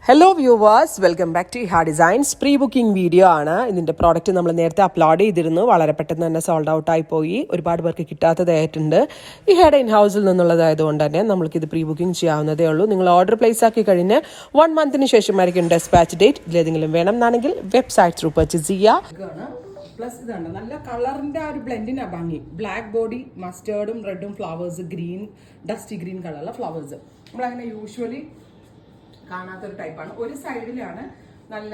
Hello viewers, welcome back to Iha designs. Pre booking video ആണ്. ഇതിൻ്റെ product നമ്മൾ നേരത്തെ അപ്ലോഡ് ചെയ്തിരുന്നു. വളരെ പെട്ടെന്ന് തന്നെ സോൾഡ് ഔട്ട് ആയി പോയി. ഒരുപാട് പേർക്ക് കിട്ടാത്തതായിട്ടുണ്ട്. ഇഹയുടെ ഇൻ ഹൗസിൽ നിന്നുള്ളതായതുകൊണ്ട് തന്നെ നമ്മൾക്കിത് പ്രീ ബുക്കിംഗ് ചെയ്യാവുന്നതേ ഉള്ളൂ. നിങ്ങൾ ഓർഡർ പ്ലേസ് ആക്കി കഴിഞ്ഞ് 1 മന്തിന് ശേഷമായിരിക്കും ഡെസ്പാച്ച് ഡേറ്റ്. ഇതിലേതെങ്കിലും വേണം എന്നാണെങ്കിൽ വെബ്സൈറ്റ് ത്രൂ പർച്ചേസ് ചെയ്യുക. പ്ലസ് ഇതാണ് നല്ല കളറിന്റെ ആ ഒരു ബ്ലെൻഡിനാ ഭംഗി. ബ്ലാക്ക് ബോഡി, മസ്റ്റേർഡും റെഡും ഫ്ലവേഴ്സ്, ഗ്രീൻ ഡസ്റ്റി ഗ്രീൻ കളറുള്ള ഫ്ലവേഴ്സ് നമ്മളങ്ങനെ യൂഷ്വലി കാണാത്തൊരു ടൈപ്പാണ്. ഒരു സൈഡിലാണ് നല്ല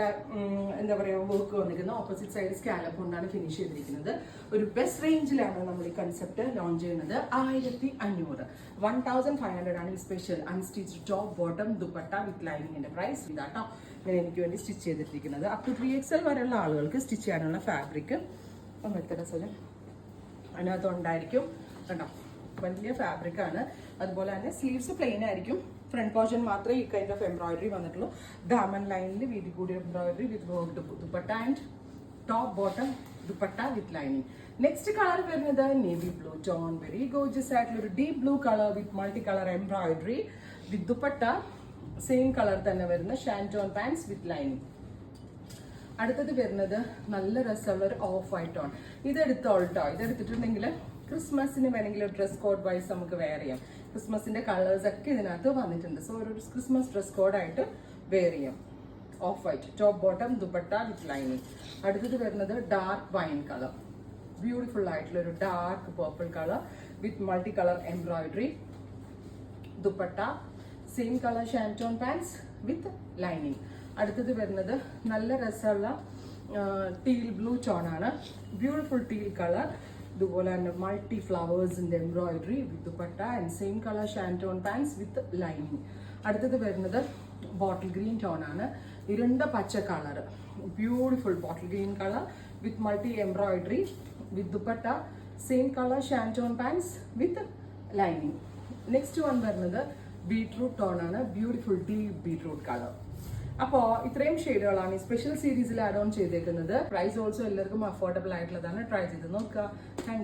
എന്താ പറയുക വർക്ക് വന്നിരിക്കുന്നത്. ഓപ്പോസിറ്റ് സൈഡ് സ്കാലപ്പ് കൊണ്ടാണ് ഫിനിഷ് ചെയ്തിരിക്കുന്നത്. ഒരു ബെസ്റ്റ് റേഞ്ചിലാണ് നമ്മൾ ഈ കൺസെപ്റ്റ് ലോഞ്ച് ചെയ്യുന്നത്. 1500 1500 ആണ് ഈ special unstitch top bottom dupatta with ലൈനിങ്ങിന്റെ പ്രൈസ് ഇതാട്ടോ. ഇങ്ങനെ എനിക്ക് വേണ്ടി സ്റ്റിച്ച് ചെയ്തിരിക്കുന്നത്. അപ് ടു 3XL വരെയുള്ള ആളുകൾക്ക് സ്റ്റിച്ച് ചെയ്യാനുള്ള ഫാബ്രിക് അതിനകത്ത് ഉണ്ടായിരിക്കും കേട്ടോ. വലിയ ഫാബ്രിക്കാണ്. അതുപോലെ തന്നെ സ്ലീവ്സ് പ്ലെയിൻ ആയിരിക്കും. ഫ്രണ്ട് പോർഷൻ മാത്രമേ ഈ കൈൻഡ് ഓഫ് എംബ്രോയിഡറി വന്നിട്ടുള്ളൂ. ദാമൻ ലൈനിൽ വീതി കൂടിയ embroidery with worked dupatta and top bottom dupatta with lining. Next colour വരുന്നത് navy blue tone, very gorgeous ആയിട്ടുള്ള ഒരു deep blue colour with multi colour embroidery with dupatta same colour തന്നെ വരുന്ന ഷാൻറ്റോൺ പാൻസ് വിത്ത് ലൈനിങ്. അടുത്തത് വരുന്നത് നല്ല രസമുള്ള ഒരു ഓഫ് വൈറ്റ് ടോൺ. ഇതെടുത്തോട്ടോ. ഇതെടുത്തിട്ടുണ്ടെങ്കിൽ ക്രിസ്മസിന് വേണമെങ്കിൽ ഡ്രസ് കോഡ് വൈസ് നമുക്ക് വെയർ ചെയ്യാം. ക്രിസ്മസിന്റെ കളേഴ്സ് ഒക്കെ ഇതിനകത്ത് വന്നിട്ടുണ്ട്. സോ ഒരു ക്രിസ്മസ് ഡ്രസ് കോഡായിട്ട് വെയർ ചെയ്യാം. Off white top bottom dupatta with lining. അടുത്തത് വരുന്നത് ഡാർക്ക് വൈൻ കളർ, ബ്യൂട്ടിഫുൾ ആയിട്ടുള്ള ഒരു dark purple colour with multi colour embroidery dupatta same colour ഷാൻറ്റോൺ pants with lining. അടുത്തത് വരുന്നത് നല്ല രസമുള്ള ടീൽ ബ്ലൂ ടോൺ ആണ്. Beautiful teal colour. ഇതുപോലെ തന്നെ മൾട്ടി ഫ്ലവേഴ്സിന്റെ embroidery with dupatta and same colour ഷാൻറ്റോൺ pants with lining. അടുത്തത് വരുന്നത് ബോട്ടിൽ ഗ്രീൻ ടോൺ ആണ്. ഇരുണ്ട പച്ച colour, beautiful bottle green colour with multi embroidery with dupatta same colour ഷാൻറ്റോൺ pants with lining. Next one വരുന്നത് beetroot tone ആണ്. Beautiful deep beetroot colour. അപ്പോൾ ഇത്രയും ഷെയ്ഡുകളാണ് ഈ സ്പെഷ്യൽ സീരീസിൽ ആഡ് ഓൺ ചെയ്തേക്കുന്നത്. പ്രൈസ് ഓൾസോ എല്ലാവർക്കും അഫോർഡബിൾ ആയിട്ടുള്ളതാണ്. ട്രൈ ചെയ്ത് നോക്കുക. താങ്ക്